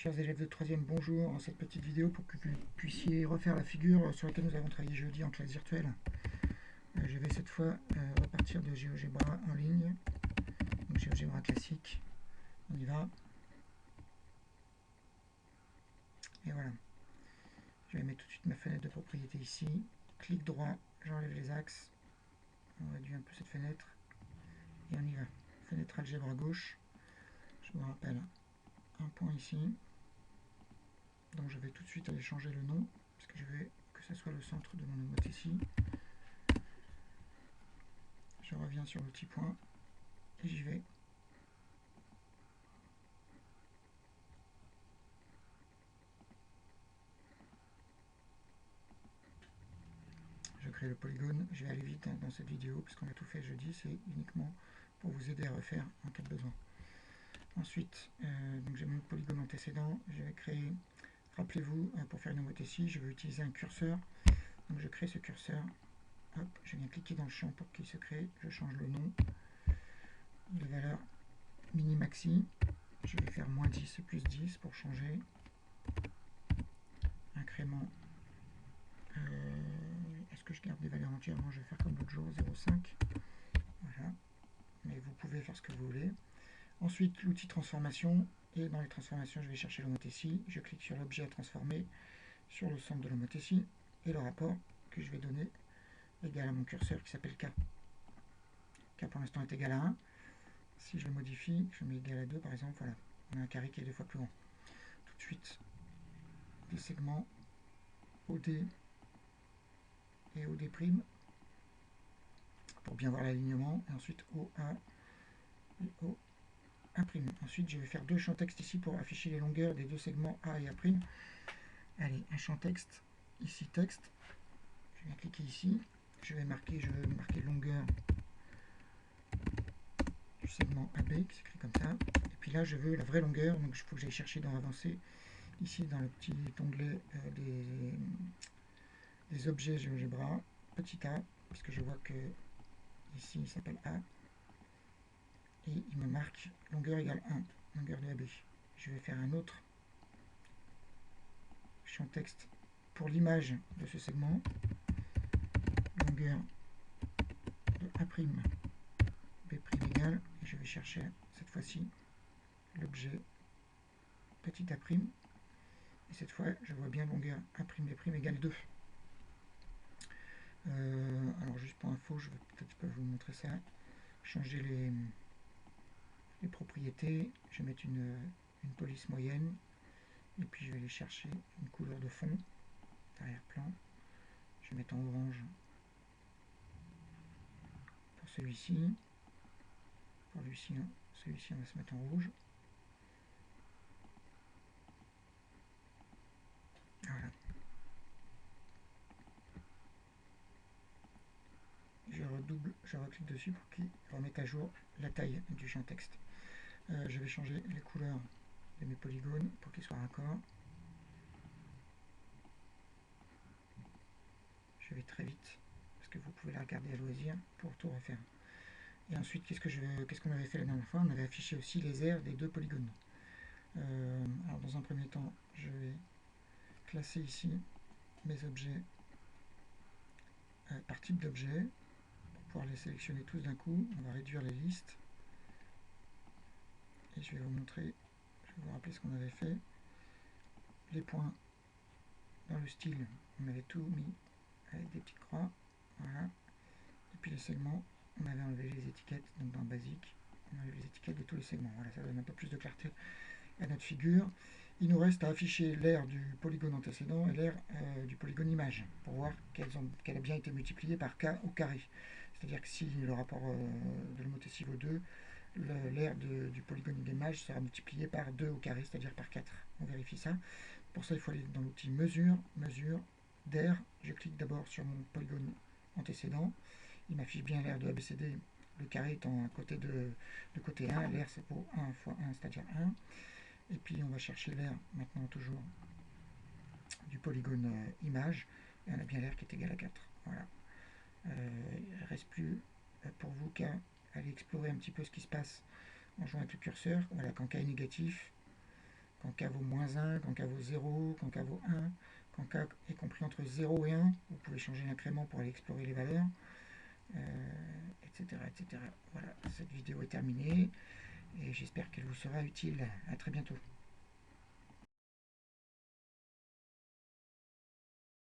Chers élèves de 3e, bonjour. En cette petite vidéo, pour que vous puissiez refaire la figure sur laquelle nous avons travaillé jeudi en classe virtuelle, je vais cette fois repartir de GeoGebra en ligne, donc GeoGebra classique. On y va. Et voilà. Je vais mettre tout de suite ma fenêtre de propriété ici. Clic droit, j'enlève les axes. On réduit un peu cette fenêtre. Et on y va. Fenêtre algèbre à gauche. Je vous rappelle un point ici. Donc je vais tout de suite aller changer le nom, parce que je veux que ce soit le centre de mon mot ici. Je reviens sur l'outil point et j'y vais. Je crée le polygone. Je vais aller vite dans cette vidéo, puisqu'on a tout fait jeudi. C'est uniquement pour vous aider à refaire en cas de besoin. Ensuite, donc j'ai mon polygone antécédent. Je vais créer, rappelez-vous, pour faire une homothétie, je vais utiliser un curseur. Donc je crée ce curseur. Hop, je viens cliquer dans le champ pour qu'il se crée. Je change le nom. Les valeurs mini-maxi. Je vais faire moins 10 et plus 10 pour changer. Incrément. Est-ce que je garde des valeurs entières? Moi, je vais faire comme l'autre jour, 0,5. Voilà. Mais vous pouvez faire ce que vous voulez. Ensuite, l'outil transformation. Et dans les transformations, je vais chercher l'homothétie. Je clique sur l'objet à transformer, sur le centre de l'homothétie, et le rapport que je vais donner égal à mon curseur qui s'appelle K. K pour l'instant est égal à 1. Si je le modifie, je mets égal à 2 par exemple, voilà. On a un carré qui est 2 fois plus grand. Tout de suite, des segments OD et OD' pour bien voir l'alignement, et ensuite OA et OA'. Ensuite, je vais faire deux champs texte ici pour afficher les longueurs des deux segments A et A'. Allez, un champ texte, ici texte. Je viens cliquer ici. Je vais marquer longueur du segment AB qui s'écrit comme ça. Et puis là, je veux la vraie longueur, donc il faut que j'aille chercher dans Avancer, ici dans le petit onglet des objets GeoGebra, petit a, puisque je vois que ici il s'appelle A. Et il me marque longueur égale 1, longueur de AB. Je vais faire un autre champ texte pour l'image de ce segment, longueur de A', B' égale, et je vais chercher cette fois-ci l'objet petit a', et cette fois je vois bien longueur A', B' égale 2. Alors juste pour info, je vais peut-être vous montrer ça, changer les propriétés, je vais mettre une police moyenne, et puis je vais aller chercher une couleur de fond, arrière-plan, je vais mettre en orange pour celui-ci, pour celui-ci on va se mettre en rouge. Voilà. Je reclique dessus pour qu'il remette à jour la taille du champ texte. Je vais changer les couleurs de mes polygones pour qu'ils soient raccords. Je vais très vite parce que vous pouvez la regarder à loisir pour tout refaire. Et ensuite, qu'est-ce qu'on avait fait la dernière fois? On avait affiché aussi les aires des deux polygones. Alors dans un premier temps, je vais classer ici mes objets par type d'objet. Pour pouvoir les sélectionner tous d'un coup, on va réduire les listes. Et je vais vous montrer, je vais vous rappeler ce qu'on avait fait. Les points dans le style, on avait tout mis avec des petites croix. Voilà. Et puis les segments, on avait enlevé les étiquettes, donc dans Basique, on enlève les étiquettes de tous les segments. Voilà, ça donne un peu plus de clarté à notre figure. Il nous reste à afficher l'aire du polygone antécédent et l'aire du polygone image, pour voir qu'elle a bien été multipliée par K au carré. C'est-à-dire que si le rapport de l'homothétie vaut 2, l'aire du polygone image sera multiplié par 2 au carré, c'est-à-dire par 4. On vérifie ça. Pour ça, il faut aller dans l'outil mesure, d'aire. Je clique d'abord sur mon polygone antécédent. Il m'affiche bien l'aire de ABCD, le carré étant à côté de côté 1. L'aire, c'est pour 1 fois 1, c'est-à-dire 1. Et puis, on va chercher l'aire, maintenant toujours, du polygone image. Et on a bien l'aire qui est égal à 4. Voilà. Il ne reste plus pour vous qu'à aller explorer un petit peu ce qui se passe en jouant avec le curseur. Voilà, quand K est négatif, quand k vaut moins 1, quand k vaut 0, quand k vaut 1, quand k est compris entre 0 et 1, vous pouvez changer l'incrément pour aller explorer les valeurs, etc., etc. Voilà, cette vidéo est terminée et j'espère qu'elle vous sera utile. À très bientôt.